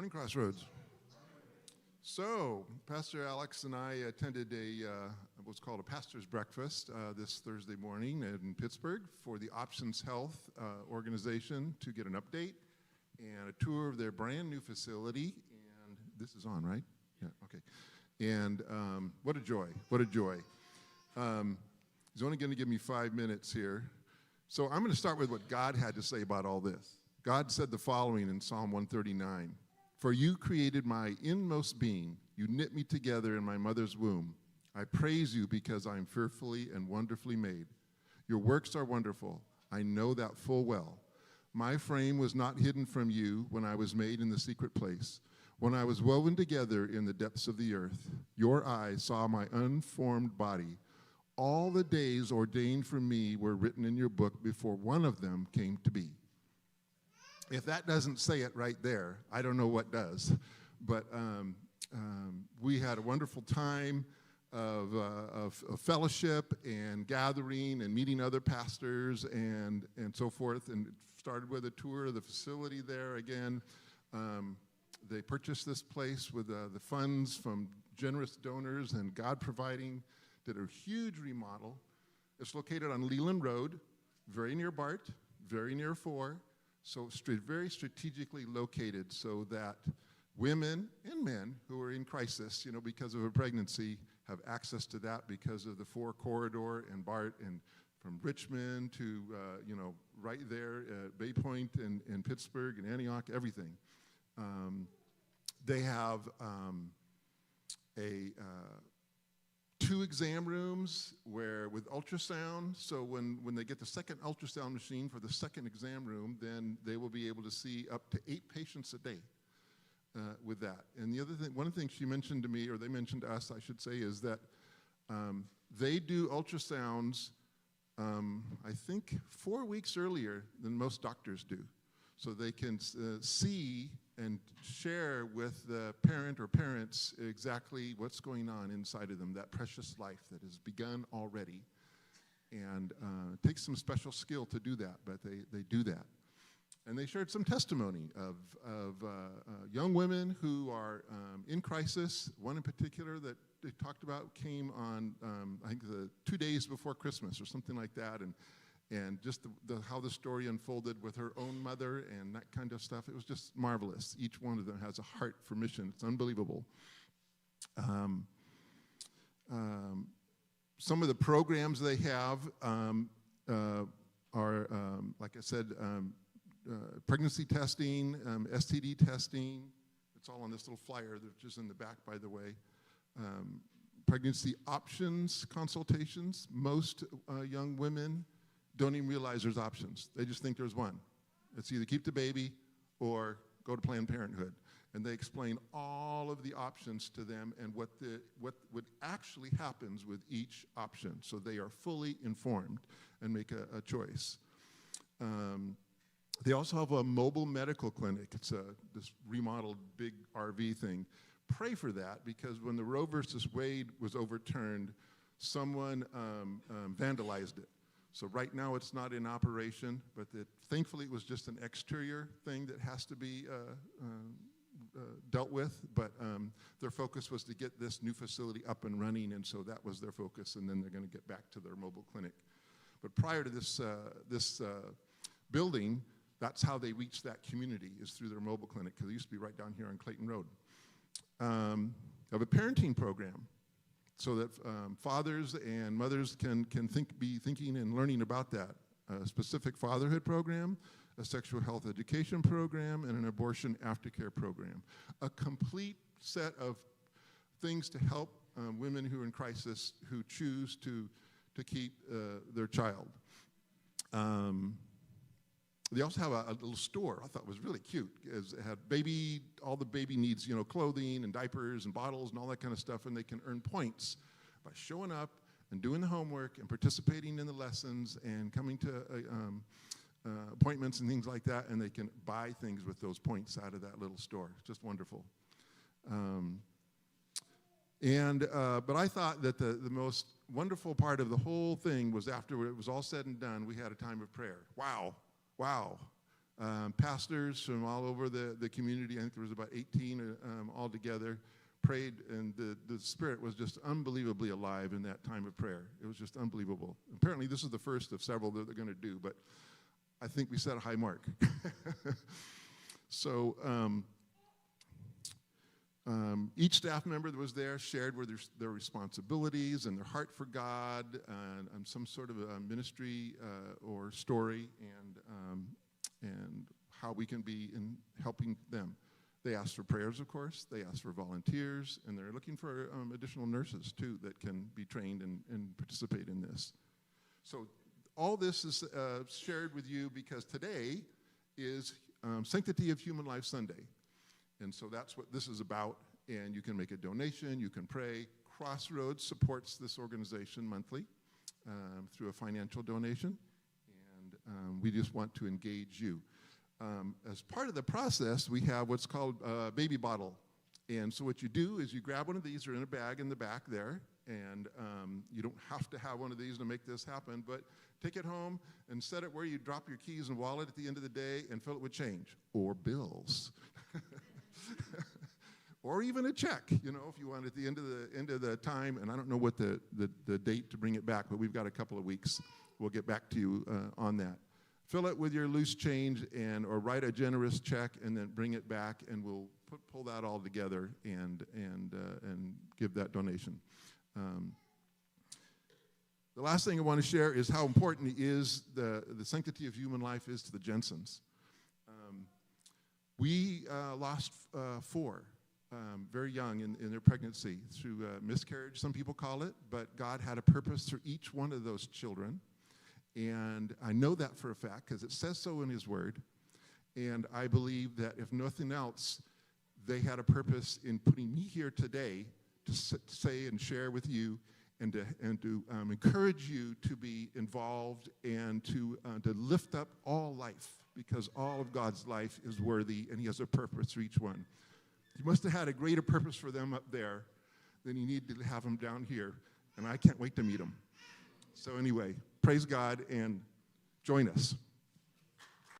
Morning, Crossroads. So, Pastor Alex and I attended what's called a pastor's breakfast this Thursday morning in Pittsburgh for the Options Health organization to get an update and a tour of their brand new facility. And this is on, right? Yeah, okay. And what a joy, what a joy. He's only going to give me 5 minutes here. So I'm going to start with what God had to say about all this. God said the following in Psalm 139. For you created my inmost being. You knit me together in my mother's womb. I praise you because I am fearfully and wonderfully made. Your works are wonderful. I know that full well. My frame was not hidden from you when I was made in the secret place. When I was woven together in the depths of the earth, your eyes saw my unformed body. All the days ordained for me were written in your book before one of them came to be. If that doesn't say it right there, I don't know what does. But we had a wonderful time of fellowship and gathering and meeting other pastors and so forth. And it started with a tour of the facility there again. They purchased this place with the funds from generous donors and God providing. Did a huge remodel. It's located on Leland Road, very near BART, very near 4. So very strategically located so that women and men who are in crisis, because of a pregnancy, have access to that because of the 4 corridor and BART, and from Richmond to, right there at Bay Point and Pittsburgh and Antioch, everything. They have 2 exam rooms with ultrasound, so when they get the second ultrasound machine for the second exam room, then they will be able to see up to 8 patients a day with that. And the other thing, one of the things she mentioned to me, or they mentioned to us, I should say, is that they do ultrasounds, I think, 4 weeks earlier than most doctors do. So they can see and share with the parent or parents exactly what's going on inside of them, that precious life that has begun already. And it takes some special skill to do that, but they do that. And they shared some testimony of young women who are in crisis. One in particular that they talked about came on, I think, the 2 days before Christmas or something like that, and just how the story unfolded with her own mother and that kind of stuff. It was just marvelous. Each one of them has a heart for mission. It's unbelievable. Some of the programs they have are, like I said, pregnancy testing, STD testing. It's all on this little flyer, which is in the back, by the way. Pregnancy options consultations. Most young women don't even realize there's options. They just think there's one. It's either keep the baby or go to Planned Parenthood. And they explain all of the options to them and what actually happens with each option. So they are fully informed and make a choice. They also have a mobile medical clinic. It's this remodeled big RV thing. Pray for that, because when the Roe versus Wade was overturned, someone vandalized it. So right now it's not in operation, but thankfully it was just an exterior thing that has to be dealt with. But their focus was to get this new facility up and running, and so that was their focus, and then they're going to get back to their mobile clinic. But prior to this building, that's how they reached that community, is through their mobile clinic, because it used to be right down here on Clayton Road. Of a parenting program, so that fathers and mothers can be thinking and learning about that. A specific fatherhood program, a sexual health education program, and an abortion aftercare program. A complete set of things to help women who are in crisis who choose to keep their child. They also have a little store I thought was really cute. It had all the baby needs, clothing and diapers and bottles and all that kind of stuff, and they can earn points by showing up and doing the homework and participating in the lessons and coming to appointments and things like that, and they can buy things with those points out of that little store. It's just wonderful. But I thought that the most wonderful part of the whole thing was after it was all said and done, we had a time of prayer. Wow. Pastors from all over the community. I think there was about 18 altogether. Prayed, and the Spirit was just unbelievably alive in that time of prayer. It was just unbelievable. Apparently, this is the first of several that they're going to do, but I think we set a high mark. So each staff member that was there shared with their responsibilities and their heart for God and some sort of a ministry or story and how we can be in helping them. They asked for prayers, of course. They asked for volunteers, and they're looking for additional nurses, too, that can be trained and participate in this. So all this is shared with you because today is Sanctity of Human Life Sunday. And so that's what this is about, and you can make a donation, you can pray. Crossroads supports this organization monthly through a financial donation, and we just want to engage you. As part of the process, we have what's called a baby bottle. And so what you do is you grab one of these, they're in a bag in the back there, and you don't have to have one of these to make this happen, but take it home and set it where you drop your keys and wallet at the end of the day and fill it with change or bills. Or even a check, if you want at the end of the time. And I don't know what the date to bring it back, but we've got a couple of weeks. We'll get back to you on that. Fill it with your loose change or write a generous check and then bring it back, and we'll pull that all together and give that donation. The last thing I want to share is how important is the sanctity of human life is to the Jensens. We lost 4 very young in their pregnancy through miscarriage, some people call it, but God had a purpose for each one of those children. And I know that for a fact because it says so in His Word. And I believe that if nothing else, they had a purpose in putting me here today to say and share with you and to encourage you to be involved and to lift up all life, because all of God's life is worthy and He has a purpose for each one. He must have had a greater purpose for them up there than He needed to have them down here, and I can't wait to meet them. So anyway, praise God and join us.